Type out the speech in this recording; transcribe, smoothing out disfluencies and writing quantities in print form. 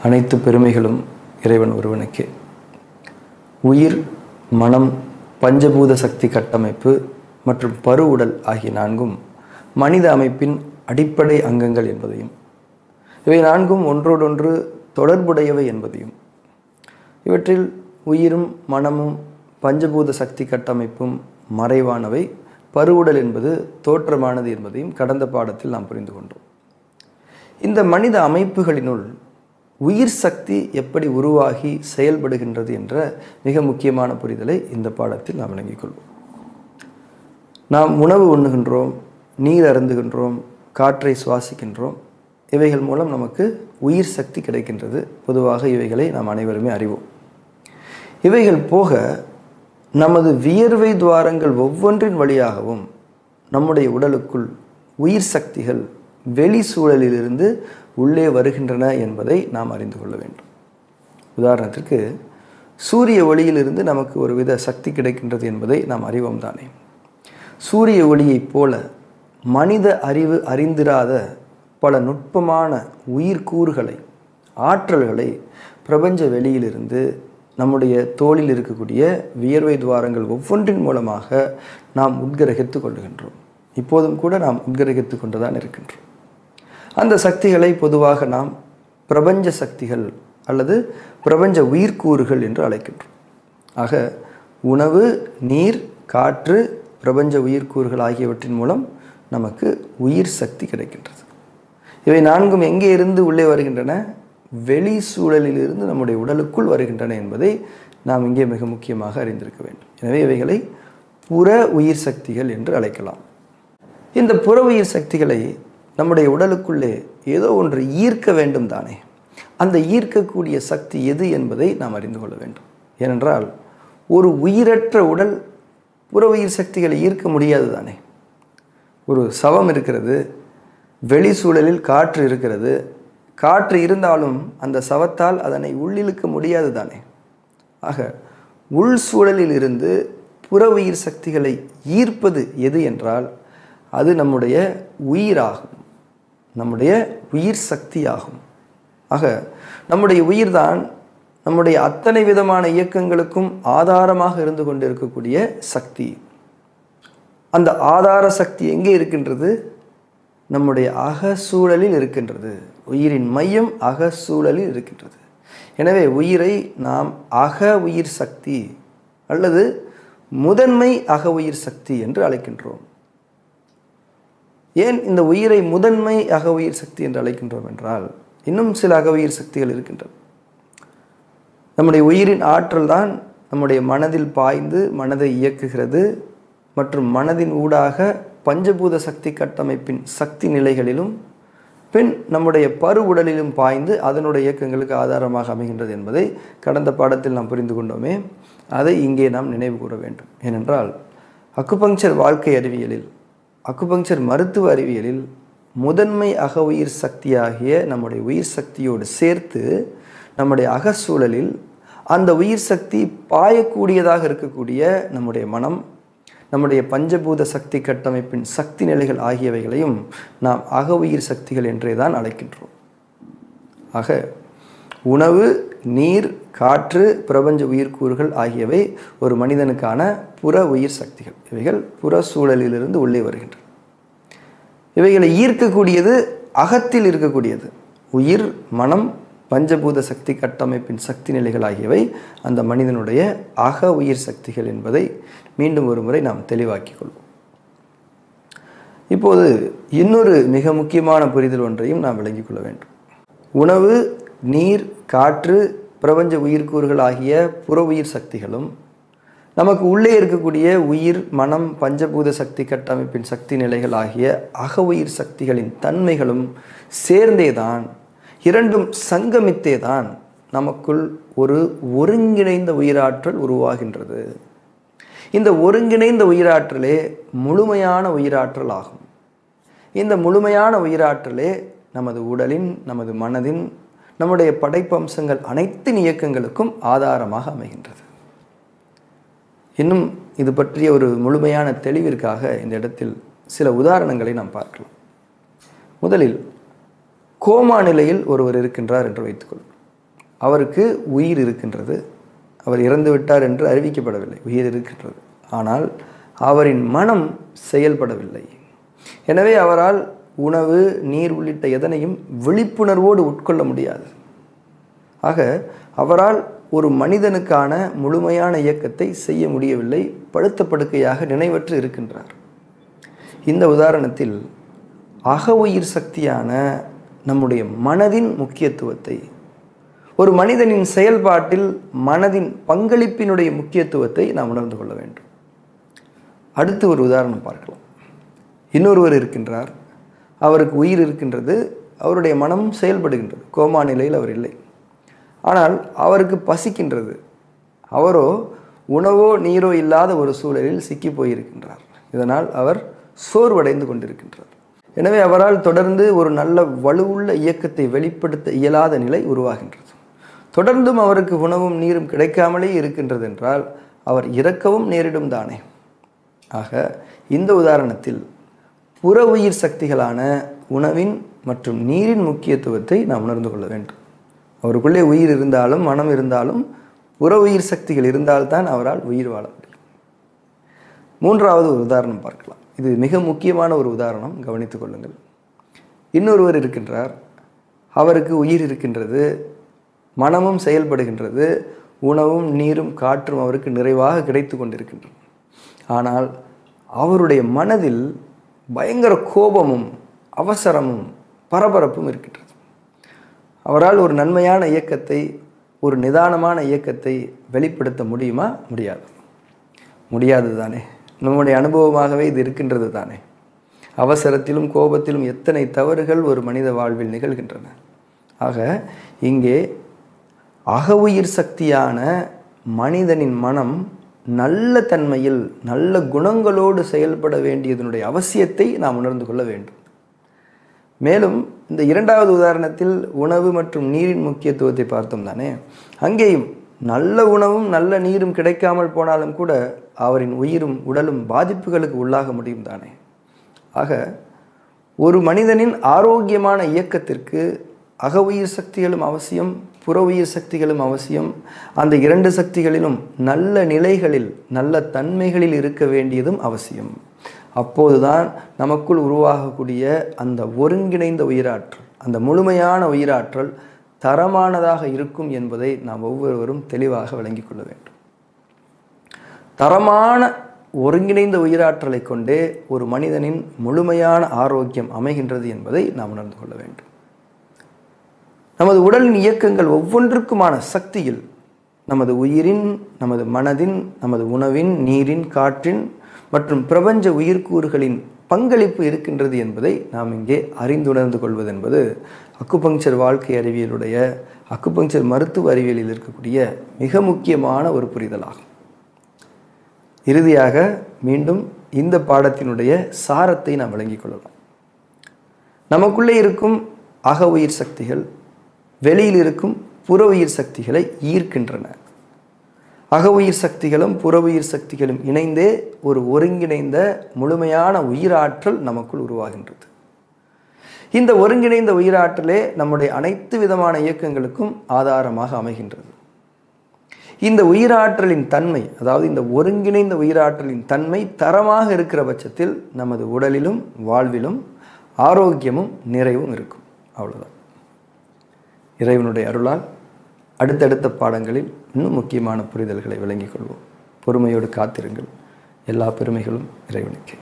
அனைத்து பெருமைகளும் இறைவன் ஒருவனுக்கே. உயிர், மனம், பஞ்சபூத சக்தி கட்டமைப்பு மற்றும் பரு உடல் ஆகிய நான்கும் மனித அமைப்பின் அடிப்படை அங்கங்கள் என்பதையும், இவை நான்கும் ஒன்றோடொன்று தொடர்புடையவை என்பதையும், இவற்றில் உயிரும் மனமும் பஞ்சபூத சக்தி கட்டமைப்பும் மறைவானவை, பருவுடல் என்பது தோற்றமானது என்பதையும் கடந்த பாடத்தில் நாம் புரிந்து கொண்டோம். இந்த மனித அமைப்புகளினுள் உயிர் சக்தி எப்படி உருவாகி செயல்படுகின்றது என்ற மிக முக்கியமான புரிதலை இந்த பாடத்தில் நாம் விளங்கிக் கொள்வோம். நாம் உணவு உண்ணுகின்றோம், நீர் அருந்துகின்றோம், காற்றை சுவாசிக்கின்றோம். இவைகள் மூலம் நமக்கு உயிர் சக்தி கிடைக்கின்றது. பொதுவாக இவைகளை நாம் அனைவருமே அறிவோம். இவைகள் போக நமது வியர்வை துவாரங்கள் ஒவ்வொன்றின் வழியாகவும் நம்முடைய உடலுக்குள் உயிர் சக்திகள் வெளி சூழலிலிருந்து உள்ளே வருகின்றன என்பதை நாம் அறிந்து கொள்ள வேண்டும். உதாரணத்திற்கு, சூரிய ஒளியிலிருந்து நமக்கு ஒரு வித சக்தி கிடைக்கின்றது என்பதை நாம் அறிவோம் தானே. சூரிய ஒளியைப் போல மனித அறிவு அறிந்திராத பல நுட்பமான உயிர்கூறுகளை, ஆற்றல்களை பிரபஞ்ச வெளியிலிருந்து நம்முடைய தோளில் இருக்கக்கூடிய வியர்வை துவாரங்கள் ஒவ்வொன்றின் மூலமாக நாம் உட்கிரகித்து கொள்கின்றோம். இப்போதும் கூட நாம் உட்கிரகித்து கொண்டுதான் இருக்கின்றோம். அந்த சக்திகளை பொதுவாக நாம் பிரபஞ்ச சக்திகள் அல்லது பிரபஞ்ச உயிர்கூறுகள் என்று அழைக்கின்றோம். ஆக உணவு, நீர், காற்று, பிரபஞ்ச உயிர்கூறுகள் ஆகியவற்றின் மூலம் நமக்கு உயிர் சக்தி கிடைக்கின்றது. இவை நான்கும் எங்கே இருந்து உள்ளே வருகின்றன? வெளி சூழலிலிருந்து நம்முடைய உடலுக்குள் வருகின்றன என்பதை நாம் இங்கே மிக முக்கியமாக அறிந்திருக்க வேண்டும். எனவே இவைகளை புற உயிர் சக்திகள் என்று அழைக்கலாம். இந்த புற உயிர் சக்திகளை நம்முடைய உடலுக்குள்ளே ஏதோ ஒன்று ஈர்க்க வேண்டும் தானே. அந்த ஈர்க்கக்கூடிய சக்தி எது என்பதை நாம் அறிந்து கொள்ள வேண்டும். ஏனென்றால் ஒரு உயிரற்ற உடல் புற உயிர் சக்திகளை ஈர்க்க முடியாது தானே. ஒரு சவம் இருக்கிறது, வெளி சூழலில் காற்று இருக்கிறது. காற்று இருந்தாலும் அந்த சவத்தால் அதனை உள்ளிழுக்க முடியாது தானே. ஆக உள் சூழலில் இருந்து புற உயிர் சக்திகளை ஈர்ப்பது எது என்றால் அது நம்முடைய உயிராகும், நம்முடைய உயிர் சக்தியாகும். ஆக நம்முடைய உயிர்தான் நம்முடைய அத்தனை விதமான இயக்கங்களுக்கும் ஆதாரமாக இருந்து கொண்டிருக்கக்கூடிய சக்தி. அந்த ஆதார சக்தி எங்கே இருக்கின்றது? நம்முடைய அகசூழலில் இருக்கின்றது. உயிரின் மையம் அகசூழலில் இருக்கின்றது. எனவே உயிரை நாம் அக உயிர் சக்தி அல்லது முதன்மை அக உயிர் சக்தி என்று அழைக்கின்றோம். ஏன் இந்த உயிரை முதன்மை அக உயிர் சக்தி என்று அழைக்கின்றோம் என்றால், இன்னும் சில அக உயிர் சக்திகள் இருக்கின்றன. நம்முடைய உயிரின் ஆற்றல் தான் நம்முடைய மனதில் பாய்ந்து மனதை இயக்குகிறது மற்றும் மனதின் ஊடாக பஞ்சபூத சக்தி கட்டமைப்பின் சக்தி நிலைகளிலும் பின் நம்முடைய பரு உடலிலும் பாய்ந்து அதனுடைய இயக்கங்களுக்கு ஆதாரமாக அமைகின்றது என்பதை கடந்த பாடத்தில் நாம் புரிந்து கொண்டோமே. அதை இங்கே நாம் நினைவு கூற வேண்டும். ஏனென்றால் அக்குபங்சர் வாழ்க்கை அறிவியலில், அக்குபங்சர் மருத்துவ அறிவியலில் முதன்மை அக உயிர் சக்தியாகிய நம்முடைய உயிர் சக்தியோடு சேர்த்து நம்முடைய அகசூழலில் அந்த உயிர் சக்தி பாயக்கூடியதாக இருக்கக்கூடிய நம்முடைய மனம், நம்முடைய பஞ்சபூத சக்தி கட்டமைப்பின் சக்தி நிலைகள் ஆகியவைகளையும் நாம் அக உயிர் சக்திகள் என்றே தான் அழைக்கின்றோம். ஆக உணவு, நீர், காற்று, பிரபஞ்ச உயிர்கூறுகள் ஆகியவை ஒரு மனிதனுக்கான புற உயிர் சக்திகள். இவைகள் புற சூழலிலிருந்து உள்ளே வருகின்றன. இவைகளை ஈர்க்கக்கூடியது அகத்தில் இருக்கக்கூடியது உயிர், மனம், பஞ்சபூத சக்தி கட்டமைப்பின் சக்தி நிலைகள் ஆகியவை அந்த மனிதனுடைய அக உயிர் சக்திகள் என்பதை மீண்டும் ஒரு முறை நாம் தெளிவாக்கிக் கொள்வோம். இப்போது இன்னொரு மிக முக்கியமான புரிதல் ஒன்றையும் நாம் விளங்கிக் கொள்ள வேண்டும். உணவு, நீர், காற்று, பிரபஞ்ச உயிர்கூறுகள் ஆகிய புற உயிர் சக்திகளும் நமக்கு உள்ளே இருக்கக்கூடிய உயிர், மனம், பஞ்சபூத சக்தி கட்டமைப்பின் சக்தி நிலைகள் ஆகிய அக உயிர் சக்திகளின் தன்மைகளும் சேர்ந்தேதான், இரண்டும் சங்கமித்தேதான் நமக்குள் ஒரு ஒருங்கிணைந்த உயிராற்றல் உருவாகின்றது. இந்த ஒருங்கிணைந்த உயிராற்றலே முழுமையான உயிராற்றல் ஆகும். இந்த முழுமையான உயிராற்றலே நமது உடலின், நமது மனதின், நம்முடைய படைப்பம்சங்கள் அனைத்தின் இயக்கங்களுக்கும் ஆதாரமாக அமைகின்றது. இன்னும் இது பற்றிய ஒரு முழுமையான தெளிவிற்காக இந்த இடத்தில் சில உதாரணங்களை நாம் பார்க்கலாம். முதலில் கோமா நிலையில் ஒருவர் இருக்கின்றார் என்று வைத்துக்கொள்வோம். அவருக்கு உயிர் இருக்கின்றது. அவர் இறந்து விட்டார் என்று அறிவிக்கப்படவில்லை, உயிர் இருக்கின்றது. ஆனால் அவரின் மனம் செயல்படவில்லை. எனவே அவரால் உணவு, நீர் உள்ளிட்ட எதனையும் விழிப்புணர்வோடு உட்கொள்ள முடியாது. ஆக அவரால் ஒரு மனிதனுக்கான முழுமையான இயக்கத்தை செய்ய முடியவில்லை. படுத்த படுக்கையாக நினைவற்று இருக்கின்றார். இந்த உதாரணத்தில் அக உயிர் சக்தியான நம்முடைய மனதின் முக்கியத்துவத்தை, ஒரு மனிதனின் செயல்பாட்டில் மனதின் பங்களிப்பினுடைய முக்கியத்துவத்தை நாம் உணர்ந்து கொள்ள வேண்டும். அடுத்து ஒரு உதாரணம் பார்க்கலாம். இன்னொருவர் இருக்கின்றார், அவருக்கு உயிர் இருக்கின்றது, அவருடைய மனமும் செயல்படுகின்றது. கோமா நிலையில் அவர் இல்லை. ஆனால் அவருக்கு பசிக்கின்றது. அவரோ உணவோ நீரோ இல்லாத ஒரு சூழலில் சிக்கி போயிருக்கின்றார். இதனால் அவர் சோர்வடைந்து கொண்டிருக்கின்றார். எனவே அவரால் தொடர்ந்து ஒரு நல்ல வலுவுள்ள இயக்கத்தை வெளிப்படுத்த இயலாத நிலை உருவாகின்றது. தொடர்ந்தும் அவருக்கு உணவும் நீரும் கிடைக்காமலே இருக்கின்றது என்றால் அவர் இறக்கவும் நேரிடும் தானே. ஆக இந்த உதாரணத்தில் புற உயிர் சக்திகளான உணவின் மற்றும் நீரின் முக்கியத்துவத்தை நாம் உணர்ந்து கொள்ள வேண்டும். அவருக்குள்ளே உயிர் இருந்தாலும் மனம் இருந்தாலும் புற உயிர் சக்திகள் இருந்தால்தான் அவரால் உயிர் வாழ முடியும். மூன்றாவது ஒரு உதாரணம் பார்க்கலாம். இது மிக முக்கியமான ஒரு உதாரணம், கவனித்துக் கொள்ளுங்கள். இன்னொருவர் இருக்கின்றார், அவருக்கு உயிர் இருக்கின்றது, மனமும் செயல்படுகின்றது, உணவும் நீரும் காற்றும் அவருக்கு நிறைவாக கிடைத்து கொண்டிருக்கின்றன. ஆனால் அவருடைய மனதில் பயங்கர கோபமும் அவசரமும் பரபரப்பும் இருக்கின்றது. அவரால் ஒரு நன்மையான இயக்கத்தை, ஒரு நிதானமான இயக்கத்தை வெளிப்படுத்த முடியுமா? முடியாது தானே. நம்முடைய அனுபவமாகவே இது இருக்கின்றது தானே. அவசரத்திலும் கோபத்திலும் எத்தனை தவறுகள் ஒரு மனித வாழ்வில் நிகழ்கின்றன. ஆக இங்கே அக உயிர் சக்தியான மனிதனின் மனம் நல்ல தன்மையில் நல்ல குணங்களோடு செயல்பட வேண்டியதனுடைய அவசியத்தை நாம் உணர்ந்து கொள்ள வேண்டும். மேலும் இந்த இரண்டாவது உதாரணத்தில் உணவு மற்றும் நீரின் முக்கியத்துவத்தை பார்த்தோம் தானே. அங்கேயும் நல்ல உணவும் நல்ல நீரும் கிடைக்காமல் போனாலும் கூட அவரின் உயிரும் உடலும் பாதிப்புகளுக்கு உள்ளாக முடியும் தானே. ஆக ஒரு மனிதனின் ஆரோக்கியமான இயக்கத்திற்கு அக உயிர் சக்திகளும் அவசியம், புற உயிர் சக்திகளும் அவசியம். அந்த இரண்டு சக்திகளிலும் நல்ல நிலைகளில் நல்ல தன்மைகளில் இருக்க வேண்டியதும் அவசியம். அப்போதுதான் நமக்குள் உருவாகக்கூடிய அந்த ஒருங்கிணைந்த உயிராற்றல், அந்த முழுமையான உயிராற்றல் தரமானதாக இருக்கும் என்பதை நாம் ஒவ்வொருவரும் தெளிவாக விளங்கிக் கொள்ள வேண்டும். தரமான ஒருங்கிணைந்த உயிராற்றலை கொண்டே ஒரு மனிதனின் முழுமையான ஆரோக்கியம் அமைகின்றது என்பதை நாம் உணர்ந்து கொள்ள வேண்டும். நமது உடலின் இயக்கங்கள் ஒவ்வொன்றுக்குமான சக்தியில் நமது உயிரின், நமது மனதின், நமது உணவின், நீரின், காற்றின் மற்றும் பிரபஞ்ச உயிர்க்கூறுகளின் பங்களிப்பு இருக்கின்றது என்பதை நாம் இங்கே அறிந்துணர்ந்து கொள்வது என்பது அக்குபங்க்சர் வாழ்க்கை அறிவியலுடைய, அக்குபங்க்சர் மருத்துவ அறிவியலில் இருக்கக்கூடிய மிக முக்கியமான ஒரு புரிதலாகும். இறுதியாக மீண்டும் இந்த பாடத்தினுடைய சாரத்தை நாம் விளங்கிக் கொள்ளலாம். நமக்குள்ளே இருக்கும் அக உயிர் சக்திகள் வெளியில் இருக்கும் புற உயிர் சக்திகளை ஈர்க்கின்றன. அக உயிர் சக்திகளும் புற உயிர் சக்திகளும் இணைந்தே ஒரு ஒருங்கிணைந்த முழுமையான உயிராற்றல் நமக்குள் உருவாகின்றது. இந்த ஒருங்கிணைந்த உயிராற்றலே நம்முடைய அனைத்து விதமான இயக்கங்களுக்கும் ஆதாரமாக அமைகின்றது. இந்த உயிராற்றலின் தன்மை, அதாவது இந்த ஒருங்கிணைந்த உயிராற்றலின் தன்மை தரமாக இருக்கிற பட்சத்தில் நமது உடலிலும் வாழ்விலும் ஆரோக்கியமும் நிறைவும் இருக்கும். அவ்வளவுதான். இறைவனுடைய அருளால் அடுத்தடுத்த பாடங்களில் இன்னும் முக்கியமான புரிதல்களை விளங்கிக் கொள்வோம். பொறுமையோடு காத்திருங்கள். எல்லா பெருமைகளும் இறைவனுக்கு.